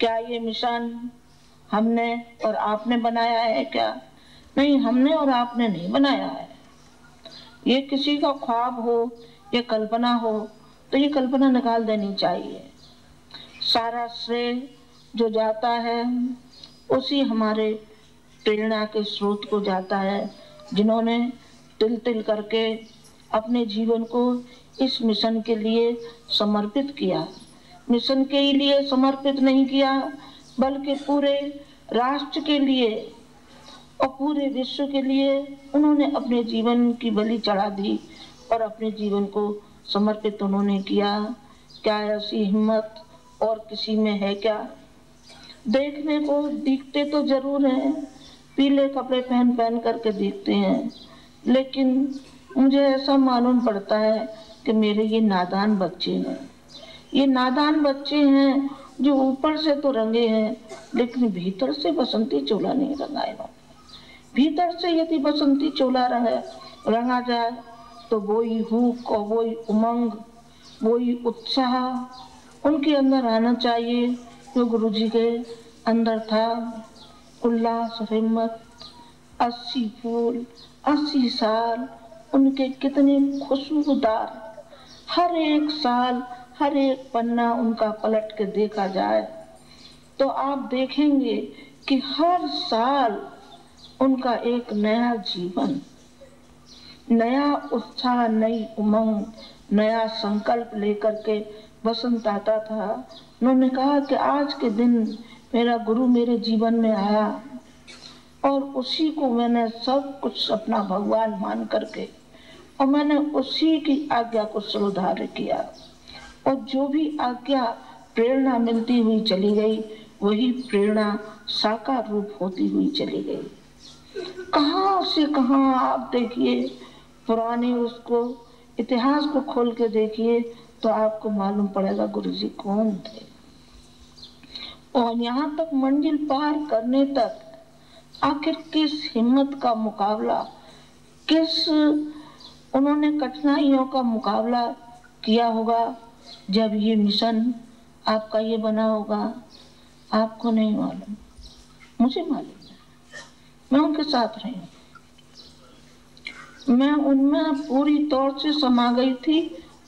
क्या ये मिशन हमने और आपने बनाया है क्या? नहीं, हमने और आपने नहीं बनाया है। ये किसी का ख्वाब हो, ये कल्पना हो, तो ये कल्पना निकाल देनी चाहिए। सारा श्रेय जो जाता है उसी हमारे प्रेरणा के स्रोत को जाता है, जिन्होंने तिल तिल करके अपने जीवन को इस मिशन के लिए समर्पित किया। मिशन के लिए समर्पित नहीं किया, बल्कि पूरे राष्ट्र के लिए और पूरे विश्व के लिए उन्होंने अपने जीवन की बलि चढ़ा दी और अपने जीवन को समर्पित उन्होंने किया। क्या ऐसी हिम्मत और किसी में है क्या? देखने को दिखते तो जरूर हैं, पीले कपड़े पहन पहन करके दिखते हैं, लेकिन मुझे ऐसा मालूम पड़ता है कि मेरे ये नादान बच्चे हैं। ये नादान बच्चे हैं जो ऊपर से तो रंगे हैं, लेकिन भीतर से बसंती चोला नहीं रंगा इन्होंने। भीतर से यदि बसंती चोला रंगा जाए तो वही हुक और वही उमंग, वही उत्साह उनके अंदर आना चाहिए जो गुरु जी के अंदर था। उल्लास, हिम्मत, 80 फूल, 80 साल उनके कितने खुशबूदार। हर एक साल, हर एक पन्ना उनका पलट के देखा जाए तो आप देखेंगे कि हर साल उनका एक नया जीवन, नया उत्साह, नई उमंग, नया संकल्प लेकर के बसंत आता था। उन्होंने कहा कि आज के दिन मेरा गुरु मेरे जीवन में आया और उसी को मैंने सब कुछ अपना भगवान मान करके और मैंने उसी की आज्ञा को श्रद्धार्य किया और जो भी आज्ञा प्रेरणा मिलती हुई चली गई वही प्रेरणा साकार रूप होती हुई चली गई। कहां से कहां आप देखिए, पुराने उसको इतिहास को खोल के देखिए तो आपको मालूम पड़ेगा गुरु जी कौन थे। और यहाँ तक मंजिल पार करने तक आखिर किस हिम्मत का मुकाबला, किस उन्होंने कठिनाइयों का मुकाबला किया होगा जब ये मिशन आपका ये बना होगा। आपको नहीं मालूम, मुझे मालूम है। मैं उनके साथ रही हूँ, मैं उनमें पूरी तौर से समा गई थी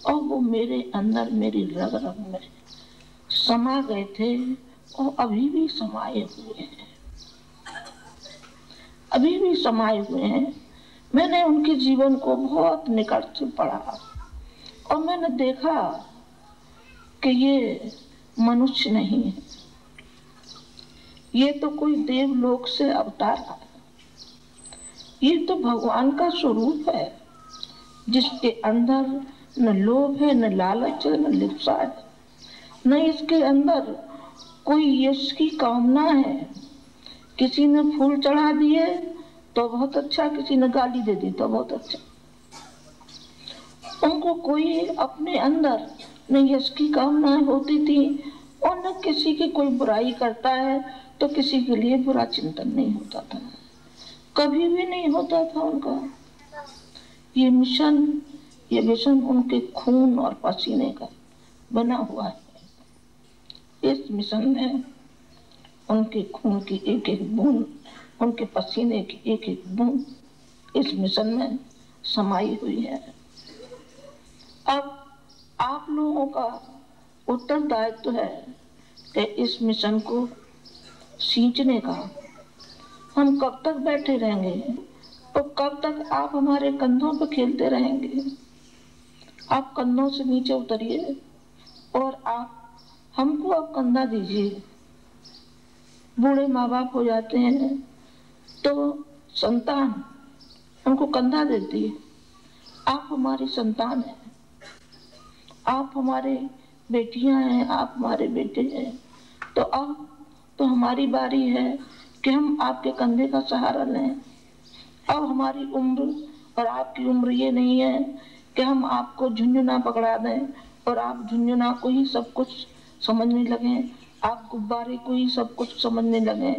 और वो मेरे अंदर, मेरी रग रग में समा गए थे और अभी भी समाये हुए हैं, अभी भी समाये हुए हैं। मैंने उनके जीवन को बहुत निकट से पढ़ा और मैंने देखा कि ये मनुष्य नहीं है, ये तो कोई देवलोक से अवतार है, ये तो भगवान का स्वरूप है जिसके अंदर न लोभ है, न लालच है, न लिप्सा है, न इसके अंदर कोई यश की कामना है। किसी ने फूल चढ़ा दिए तो बहुत अच्छा, किसी ने गाली दे दी तो बहुत अच्छा। उनको कोई अपने अंदर न यश की कामनाएं होती थी और न किसी की कोई बुराई करता है तो किसी के लिए बुरा चिंतन नहीं होता था, कभी भी नहीं होता था उनका। ये मिशन, ये मिशन उनके खून और पसीने का बना हुआ है। इस मिशन में उनके खून की एक एक बूंद, उनके पसीने की एक एक बूंद इस मिशन में समाई हुई है। अब आप लोगों का उत्तरदायित्व है कि इस मिशन को सींचने का। हम कब तक बैठे रहेंगे तो कब तक आप हमारे कंधों पे खेलते रहेंगे? आप कंधों से नीचे उतरिए और आप हमको अब कंधा दीजिए। बूढ़े माँ बाप हो जाते हैं तो संतान उनको कंधा देती है। आप हमारी संतान हैं, आप हमारे बेटियां हैं, आप हमारे बेटे हैं, तो अब तो हमारी बारी है कि हम आपके कंधे का सहारा लें। अब हमारी उम्र और आपकी उम्र ये नहीं है कि हम आपको झुंझुना पकड़ा दें और आप झुंझुना को ही सब कुछ समझने लगे, आप गुब्बारे को ही सब कुछ समझने लगे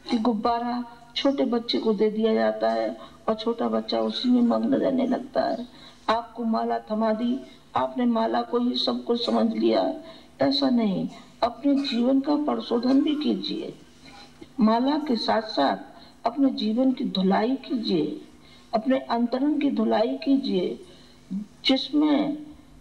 कि गुब्बारा छोटे बच्चे को दे दिया जाता है और छोटा बच्चा उसी में मग्न रहने लगता है। आपको माला थमा दी, आपने माला को ही सब कुछ समझ लिया। ऐसा नहीं, अपने जीवन का परिशोधन भी कीजिए। माला के साथ साथ अपने जीवन की धुलाई कीजिए, अपने अंतरंग की धुलाई कीजिए, जिसमें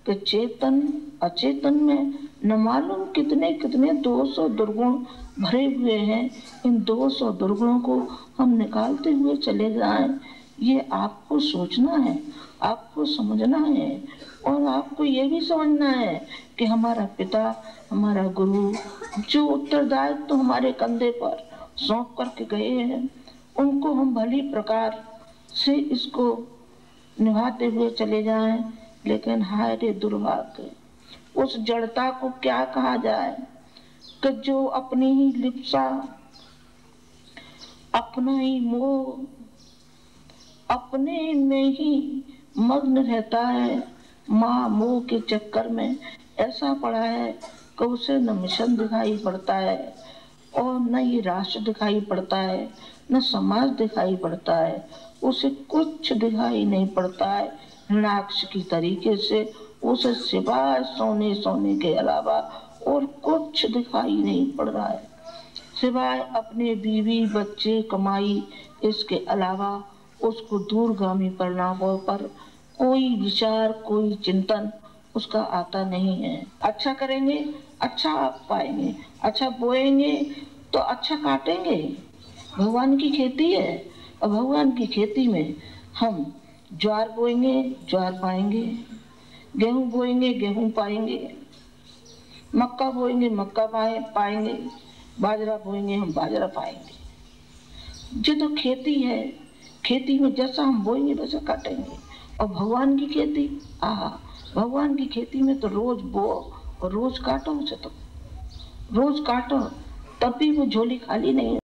कि चेतन अचेतन में न मालूम कितने कितने दोष और दुर्गुण भरे हुए हैं। इन दोष और दुर्गुणों को हम निकालते हुए चले जाएं, ये आपको सोचना है, आपको समझना है। और आपको ये भी समझना है कि हमारा पिता, हमारा गुरु जो उत्तरदायित्व तो हमारे कंधे पर सौंप करके गए हैं, उनको हम भली प्रकार से इसको निभाते हुए चले जाएं। लेकिन हाय रे दुर्भाग्य, उस जड़ता को क्या कहा जाए कि जो अपनी ही लिप्सा, अपना ही मोह, अपने में ही मग्न रहता है, माँ मोह के चक्कर में ऐसा पड़ा है कि उसे न मिशन दिखाई पड़ता है और न ये राष्ट्र दिखाई पड़ता है, न समाज दिखाई पड़ता है, उसे कुछ दिखाई नहीं पड़ता है। ऋणाक्ष की तरीके से उसे सिवाय सोने सोने के अलावा और कुछ दिखाई नहीं पड़ रहा है, सिवाय अपने बीवी बच्चे कमाई, इसके अलावा उसको दूरगामी परिणामों पर कोई विचार, कोई चिंतन उसका आता नहीं है। अच्छा करेंगे अच्छा आप पाएंगे, अच्छा बोएंगे तो अच्छा काटेंगे। भगवान की खेती है और भगवान की खेती में हम ज्वार बोएंगे ज्वार पाएंगे, गेहूं बोएंगे गेहूं पाएंगे, मक्का बोएंगे मक्का पाएंगे, बाजरा बोएंगे हम बाजरा पाएंगे। ये तो खेती है, खेती में जैसा हम बोएंगे वैसा काटेंगे। और भगवान की खेती, भगवान की खेती में तो रोज बो और रोज काटो, उसे तो रोज काटो, तब भी वो झोली खाली नहीं